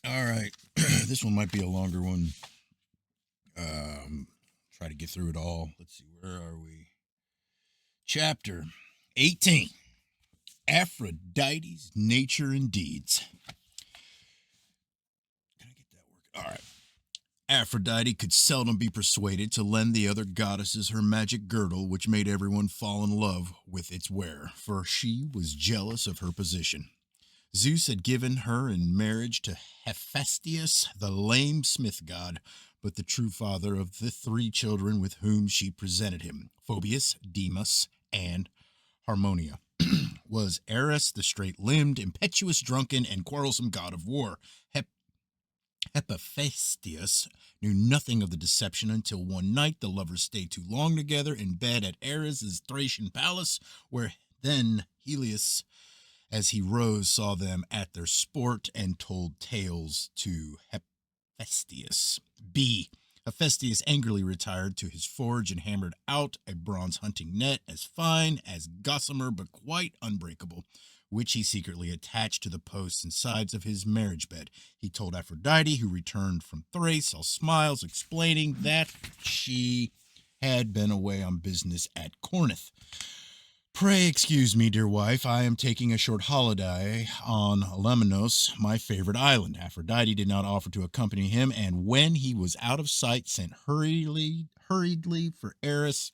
All right. This one might be a longer one. Try to get through it all. Let's see. Where are we? Chapter 18. Aphrodite's nature and deeds. Can I get that work? All right. Aphrodite could seldom be persuaded to lend the other goddesses her magic girdle, which made everyone fall in love with its wearer, for she was jealous of her position. Zeus had given her in marriage to Hephaestus, the lame smith god, but the true father of the three children with whom she presented him, Phoebus, Demas, and Harmonia, was Aris, the straight-limbed, impetuous, drunken, and quarrelsome god of war. Hephaestus knew nothing of the deception until one night the lovers stayed too long together in bed at Ares' Thracian palace, where then Helios, as he rose, saw them at their sport and told tales to Hephaestus. B. Hephaestus angrily retired to his forge and hammered out a bronze hunting net as fine as gossamer but quite unbreakable, which he secretly attached to the posts and sides of his marriage bed. He told Aphrodite, who returned from Thrace, all smiles, explaining that she had been away on business at Corinth. Pray excuse me, dear wife. I am taking a short holiday on Lemnos, my favorite island. Aphrodite did not offer to accompany him, and when he was out of sight, sent hurriedly for Ares,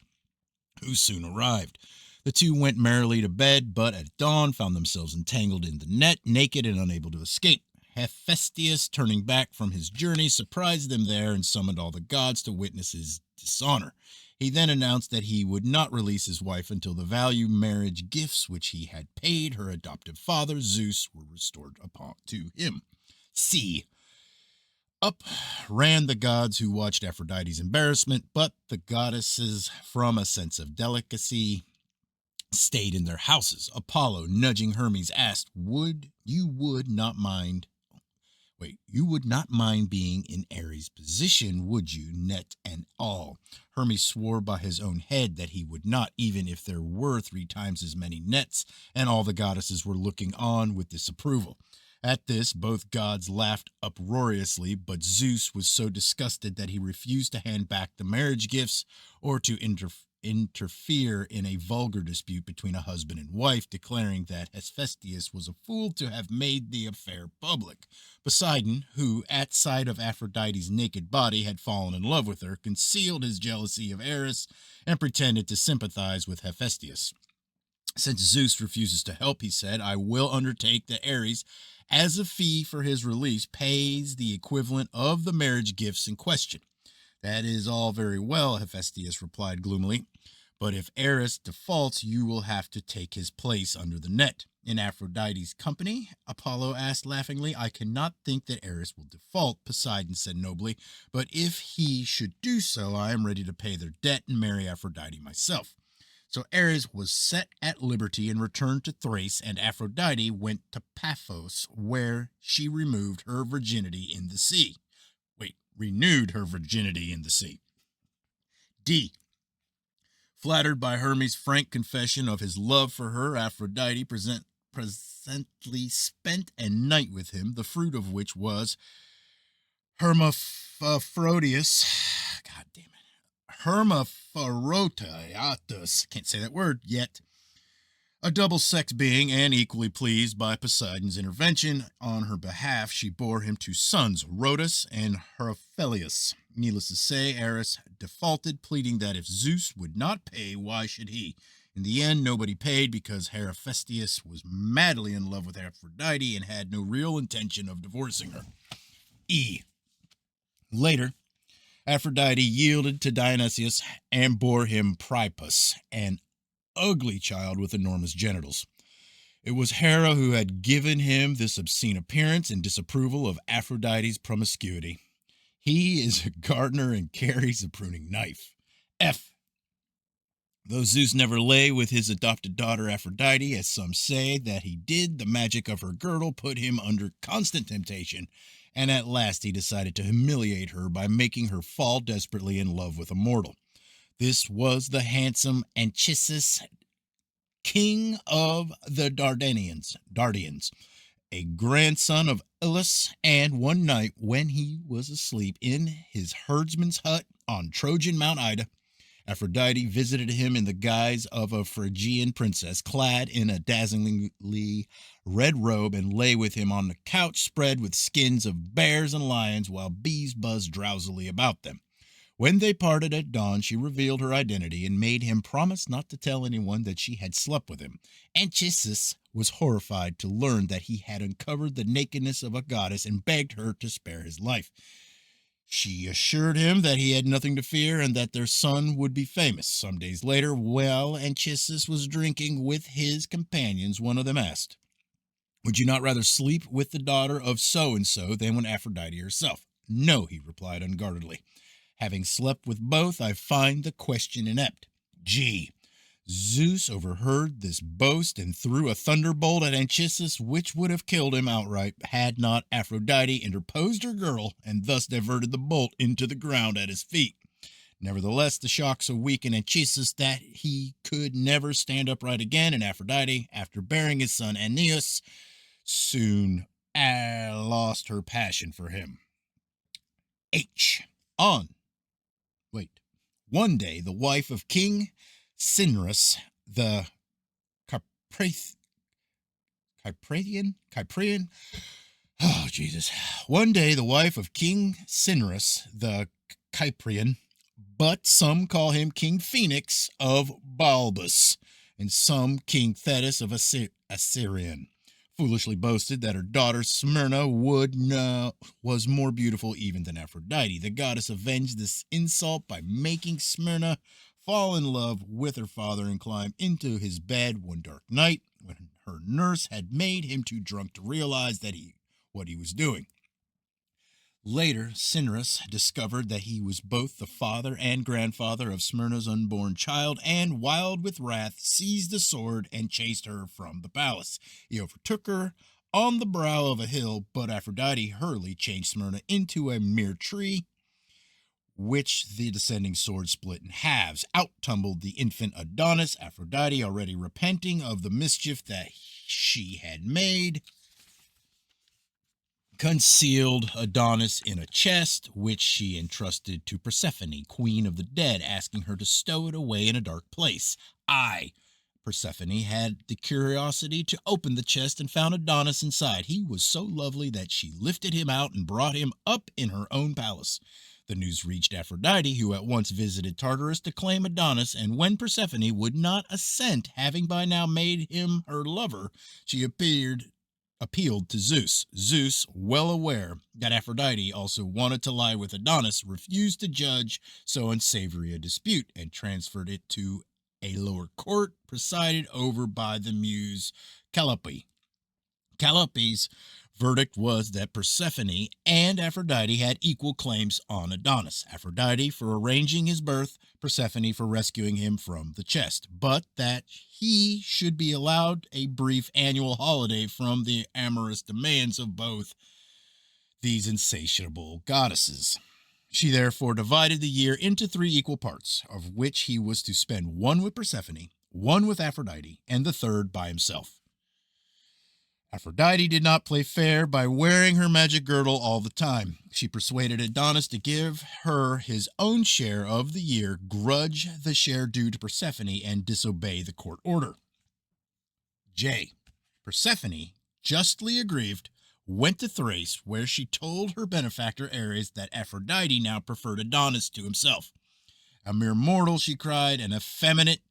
who soon arrived. The two went merrily to bed, but at dawn found themselves entangled in the net, naked and unable to escape. Hephaestus, turning back from his journey, surprised them there and summoned all the gods to witness his dishonor. He then announced that he would not release his wife until the value marriage gifts which he had paid her adoptive father, Zeus, were restored upon to him. C. Up ran the gods who watched Aphrodite's embarrassment, but the goddesses, from a sense of delicacy, stayed in their houses. Apollo, nudging Hermes, asked, You would not mind being in Ares' position, would you, net and all? Hermes swore by his own head that he would not, even if there were 3 times as many nets, and all the goddesses were looking on with disapproval. At this, both gods laughed uproariously, but Zeus was so disgusted that he refused to hand back the marriage gifts or to interfere in a vulgar dispute between a husband and wife, declaring that Hephaestus was a fool to have made the affair public. Poseidon, who, at sight of Aphrodite's naked body, had fallen in love with her, concealed his jealousy of Ares and pretended to sympathize with Hephaestus. Since Zeus refuses to help, he said, I will undertake that Ares, as a fee for his release, pays the equivalent of the marriage gifts in question. That is all very well, Hephaestus replied gloomily, but if Ares defaults, you will have to take his place under the net. In Aphrodite's company, Apollo asked laughingly, I cannot think that Ares will default, Poseidon said nobly, but if he should do so, I am ready to pay their debt and marry Aphrodite myself. So Ares was set at liberty and returned to Thrace, and Aphrodite went to Paphos, where she removed her virginity in the sea. Renewed her virginity in the sea. D. Flattered by Hermes' frank confession of his love for her, Aphrodite presently spent a night with him, the fruit of which was Hermaphroditus. God damn it. Hermaphroditus. Can't say that word yet. A double-sex being, and equally pleased by Poseidon's intervention on her behalf, she bore him 2 sons, Rhodas and Heraphelius. Needless to say, Ares defaulted, pleading that if Zeus would not pay, why should he? In the end, nobody paid because Hephaestus was madly in love with Aphrodite and had no real intention of divorcing her. E. Later, Aphrodite yielded to Dionysius and bore him Priapus, an ugly child with enormous genitals. It was Hera who had given him this obscene appearance in disapproval of Aphrodite's promiscuity. He is a gardener and carries a pruning knife. F. Though Zeus never lay with his adopted daughter Aphrodite, as some say that he did, the magic of her girdle put him under constant temptation, and at last he decided to humiliate her by making her fall desperately in love with a mortal. This was the handsome Anchises, king of the Dardanelles. a grandson of Ilus, and one night when he was asleep in his herdsman's hut on Trojan Mount Ida, Aphrodite visited him in the guise of a Phrygian princess, clad in a dazzlingly red robe, and lay with him on the couch spread with skins of bears and lions, while bees buzzed drowsily about them. When they parted at dawn, she revealed her identity and made him promise not to tell anyone that she had slept with him. Anisus was horrified to learn that he had uncovered the nakedness of a goddess and begged her to spare his life. She assured him that he had nothing to fear and that their son would be famous. Some days later, while Anisus was drinking with his companions, one of them asked, "Would you not rather sleep with the daughter of so-and-so than with Aphrodite herself?" "No," he replied unguardedly. "Having slept with both, I find the question inept." Gee. Zeus overheard this boast and threw a thunderbolt at Anisus, which would have killed him outright had not Aphrodite interposed her girdle and thus diverted the bolt into the ground at his feet. Nevertheless, the shock so weakened Anisus that he could never stand upright again, and Aphrodite, after bearing his son Aeneas, soon lost her passion for him. One day, the wife of King Cinyras, the Cyprian. Oh, Jesus. One day, the wife of King Cinyras, the Cyprian, but some call him King Phoenix of Balbus, and some King Thetis of Assyrian, foolishly boasted that her daughter Smyrna was more beautiful even than Aphrodite. The goddess avenged this insult by making Smyrna fall in love with her father and climb into his bed one dark night when her nurse had made him too drunk to realize what he was doing. Later, Cinyras discovered that he was both the father and grandfather of Smyrna's unborn child, and, wild with wrath, seized the sword and chased her from the palace. He overtook her on the brow of a hill, but Aphrodite hurriedly changed Smyrna into a mere tree, which the descending sword split in halves. Out tumbled the infant Adonis. Aphrodite, already repenting of the mischief that she had made, concealed Adonis in a chest, which she entrusted to Persephone, queen of the dead, asking her to stow it away in a dark place. Persephone had the curiosity to open the chest and found Adonis inside. He was so lovely that she lifted him out and brought him up in her own palace. The news reached Aphrodite, who at once visited Tartarus to claim Adonis, and when Persephone would not assent, having by now made him her lover, she appealed to Zeus. Zeus, well aware that Aphrodite also wanted to lie with Adonis, refused to judge so unsavory a dispute and transferred it to a lower court presided over by the muse Calliope. Calliope's verdict was that Persephone and Aphrodite had equal claims on Adonis. Aphrodite for arranging his birth, Persephone for rescuing him from the chest, but that he should be allowed a brief annual holiday from the amorous demands of both these insatiable goddesses. She therefore divided the year into 3 equal parts, of which he was to spend one with Persephone, one with Aphrodite, and the third by himself. Aphrodite did not play fair by wearing her magic girdle all the time. She persuaded Adonis to give her his own share of the year, grudge the share due to Persephone, and disobey the court order. Persephone, justly aggrieved, went to Thrace, where she told her benefactor Ares that Aphrodite now preferred Adonis to himself. "A mere mortal," she cried, "and effeminate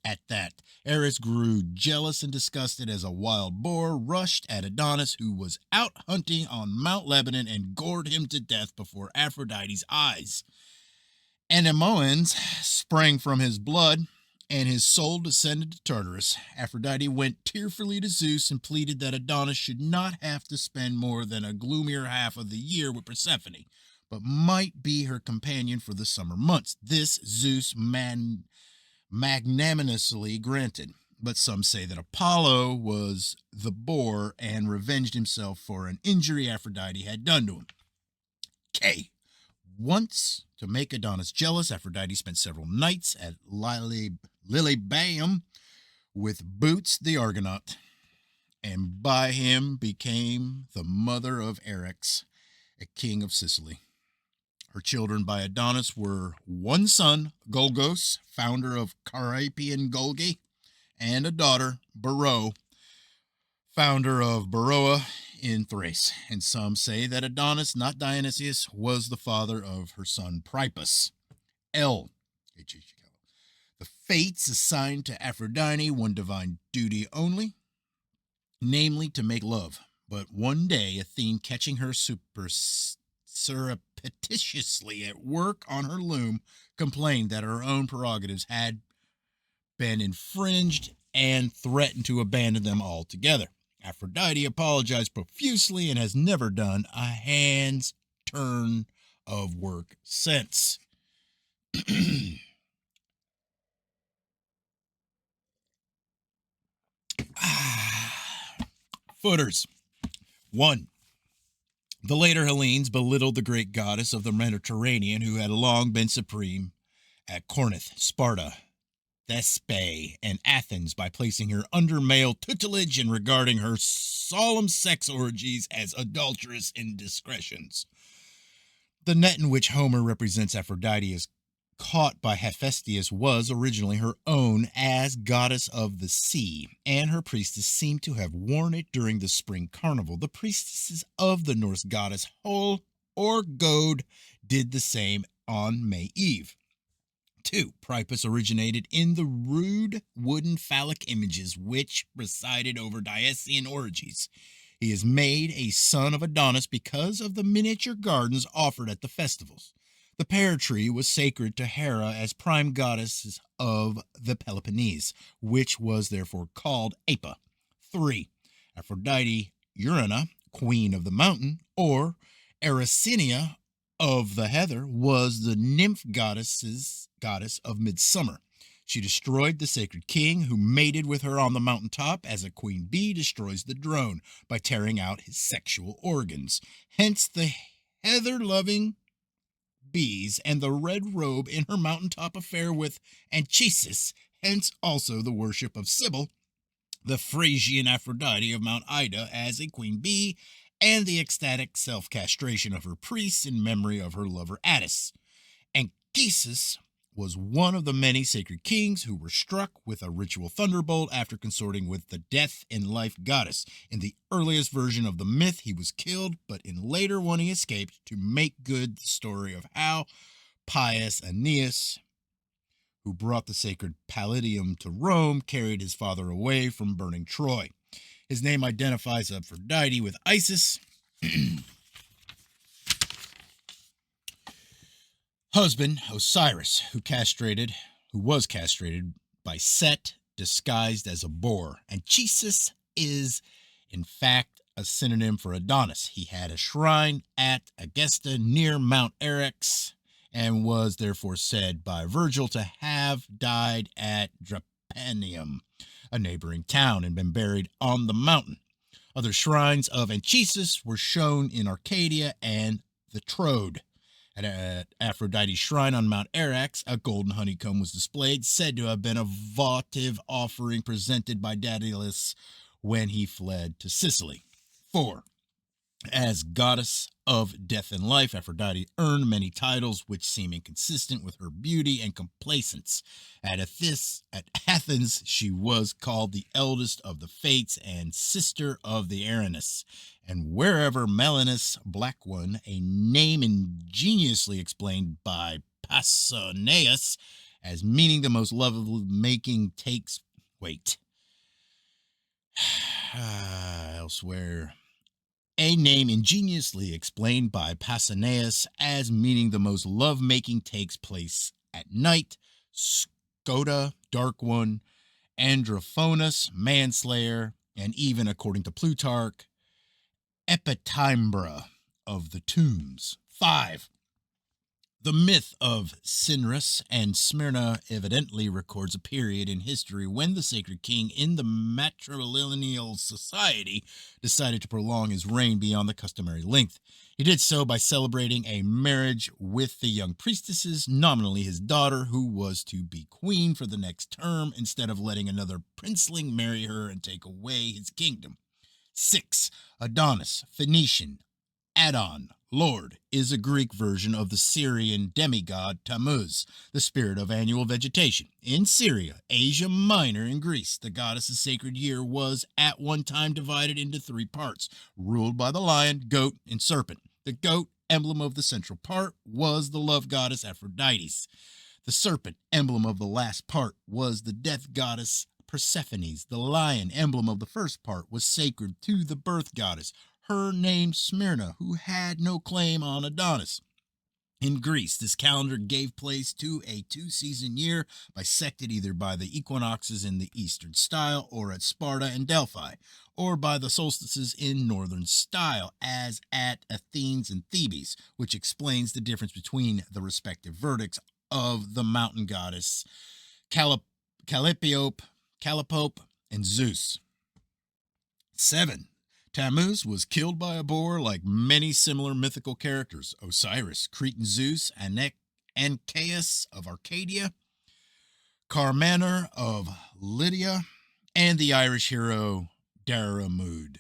at that. Ares grew jealous and disgusted as a wild boar rushed at Adonis, who was out hunting on Mount Lebanon, and gored him to death before Aphrodite's eyes. Anemones sprang from his blood, and his soul descended to Tartarus. Aphrodite went tearfully to Zeus and pleaded that Adonis should not have to spend more than a gloomier half of the year with Persephone, but might be her companion for the summer months. This Zeus magnanimously granted, but some say that Apollo was the boar and revenged himself for an injury Aphrodite had done to him. Once, to make Adonis jealous, Aphrodite spent several nights at Lilybaeum with Boots the Argonaut. and by him became the mother of Eryx, a king of Sicily. Her children by Adonis were one son, Golgos, founder of Carpaean Golgi, and a daughter, Baro, founder of Baroa in Thrace. And some say that Adonis, not Dionysius, was the father of her son Priapus. L. The fates assigned to Aphrodite one divine duty only, namely to make love. But one day, Athene, catching her surreptitiously at work on her loom, complained that her own prerogatives had been infringed and threatened to abandon them altogether. Aphrodite apologized profusely and has never done a hand's turn of work since. Footers. 1. The later Hellenes belittled the great goddess of the Mediterranean who had long been supreme at Corinth, Sparta, Thespae, and Athens by placing her under male tutelage and regarding her solemn sex orgies as adulterous indiscretions. The net in which Homer represents Aphrodite as caught by Hephaestus was originally her own as goddess of the sea, and her priestess seemed to have worn it during the spring carnival. The priestesses of the Norse goddess Hol or God did the same on May Eve. 2. Priapus originated in the rude wooden phallic images which presided over Dionysian orgies. He is made a son of Adonis because of the miniature gardens offered at the festivals. The pear tree was sacred to Hera as prime goddess of the Peloponnese, which was therefore called Apa. 3. Aphrodite Urania, queen of the mountain, or Erycina of the heather, was the nymph goddess of midsummer. She destroyed the sacred king who mated with her on the mountaintop as a queen bee destroys the drone by tearing out his sexual organs. Hence the heather-loving bees and the red robe in her mountaintop affair with Anchises, hence also the worship of Cybele, the Phrygian Aphrodite of Mount Ida, as a queen bee, and the ecstatic self-castration of her priests in memory of her lover Attis. Anchises was one of the many sacred kings who were struck with a ritual thunderbolt after consorting with the death in life goddess. In the earliest version of the myth, he was killed, but in later one he escaped to make good the story of how pious Aeneas, who brought the sacred Palladium to Rome, carried his father away from burning Troy. His name identifies Aphrodite with Isis. Husband, Osiris, who was castrated by Set, disguised as a boar. Anchises is, in fact, a synonym for Adonis. He had a shrine at Egesta near Mount Eryx and was therefore said by Virgil to have died at Drepanium, a neighboring town, and been buried on the mountain. Other shrines of Anchises were shown in Arcadia and the Troad. At Aphrodite's shrine on Mount Eryx, a golden honeycomb was displayed, said to have been a votive offering presented by Daedalus when he fled to Sicily. 4. As goddess of death and life, Aphrodite earned many titles which seem inconsistent with her beauty and complacence. At Athens, she was called the eldest of the Fates and sister of the Adonis. And wherever Melanus, Black One, a name ingeniously explained by Pausanias as meaning the most love-making takes... elsewhere... A name ingeniously explained by Pausanias as meaning the most love-making takes place at night. Scoda, Dark One, Androphonus, Manslayer, and even, according to Plutarch, Epitimbra of the tombs. 5. The myth of Cinyras and Smyrna evidently records a period in history when the sacred king in the matrilineal society decided to prolong his reign beyond the customary length. He did so by celebrating a marriage with the young priestesses, nominally his daughter, who was to be queen for the next term, instead of letting another princeling marry her and take away his kingdom. 6. Adonis, Phoenician, Adon, Lord, is a Greek version of the Syrian demigod Tammuz, the spirit of annual vegetation. In Syria, Asia Minor, and Greece, the goddess's sacred year was at one time divided into 3 parts, ruled by the lion, goat, and serpent. The goat, emblem of the central part, was the love goddess Aphrodite. The serpent, emblem of the last part, was the death goddess Persephone. The lion, emblem of the first part, was sacred to the birth goddess, her name Smyrna, who had no claim on Adonis. In Greece, this calendar gave place to a 2-season year, bisected either by the equinoxes in the eastern style, or at Sparta and Delphi, or by the solstices in northern style, as at Athens and Thebes, which explains the difference between the respective verdicts of the mountain goddess Calliope, and Zeus. 7. Tammuz was killed by a boar like many similar mythical characters: Osiris, Cretan Zeus, Ancaeus of Arcadia, Carmanor of Lydia, and the Irish hero Dermod.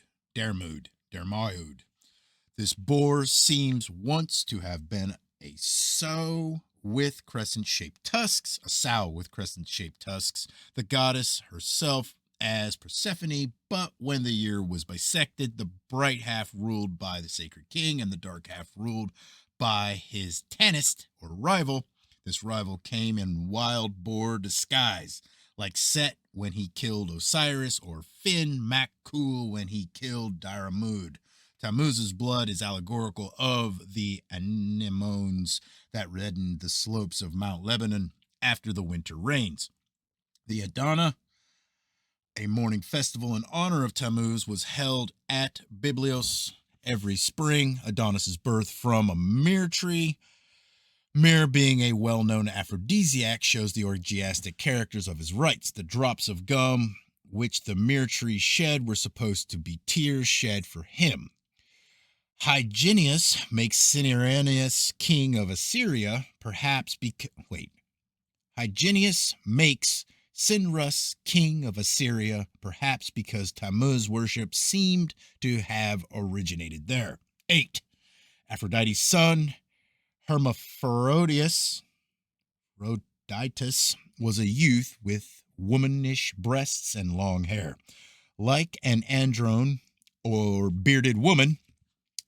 This boar seems once to have been a sow with crescent-shaped tusks, the goddess herself as Persephone, but when the year was bisected, the bright half ruled by the sacred king and the dark half ruled by his Tanist, or rival. This rival came in wild boar disguise, like Set when he killed Osiris, or Finn MacCool when he killed Diarmuid. Tammuz's blood is allegorical of the anemones that reddened the slopes of Mount Lebanon after the winter rains. The Adana, a mourning festival in honor of Tammuz, was held at Biblios every spring. Adonis's birth from a myrrh tree. Myrrh, being a well-known aphrodisiac, shows the orgiastic characters of his rites. The drops of gum which the myrrh tree shed were supposed to be tears shed for him. Hyginus makes Cinyranus king of Assyria, perhaps because... Hyginus makes Sinrus king of Assyria, perhaps because Tammuz worship seemed to have originated there. 8. Aphrodite's son, Hermaphroditus, was a youth with womanish breasts and long hair. Like an androne, or bearded woman,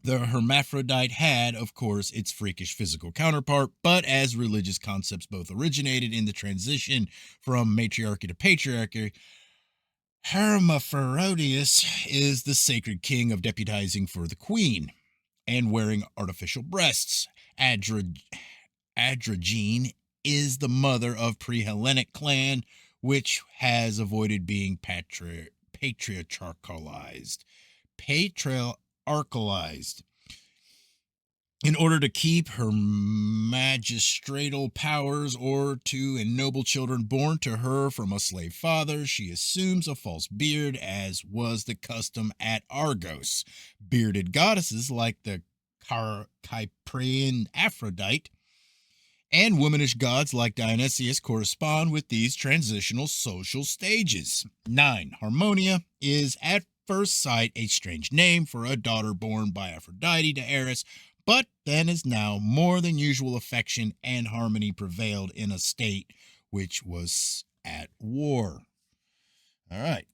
the hermaphrodite had, of course, its freakish physical counterpart, but as religious concepts both originated in the transition from matriarchy to patriarchy, Hermaphroditus is the sacred king of deputizing for the queen and wearing artificial breasts. Androgyne is the mother of pre-Hellenic clan, which has avoided being patriarchalized. In order to keep her magistratal powers or to ennoble children born to her from a slave father, she assumes a false beard, as was the custom at Argos. Bearded goddesses like the Cyprian Aphrodite and womanish gods like Dionysius correspond with these transitional social stages. 9. Harmonia is at first sight a strange name for a daughter born by Aphrodite to Aris, but then as now more than usual affection and harmony prevailed in a state which was at war. All right.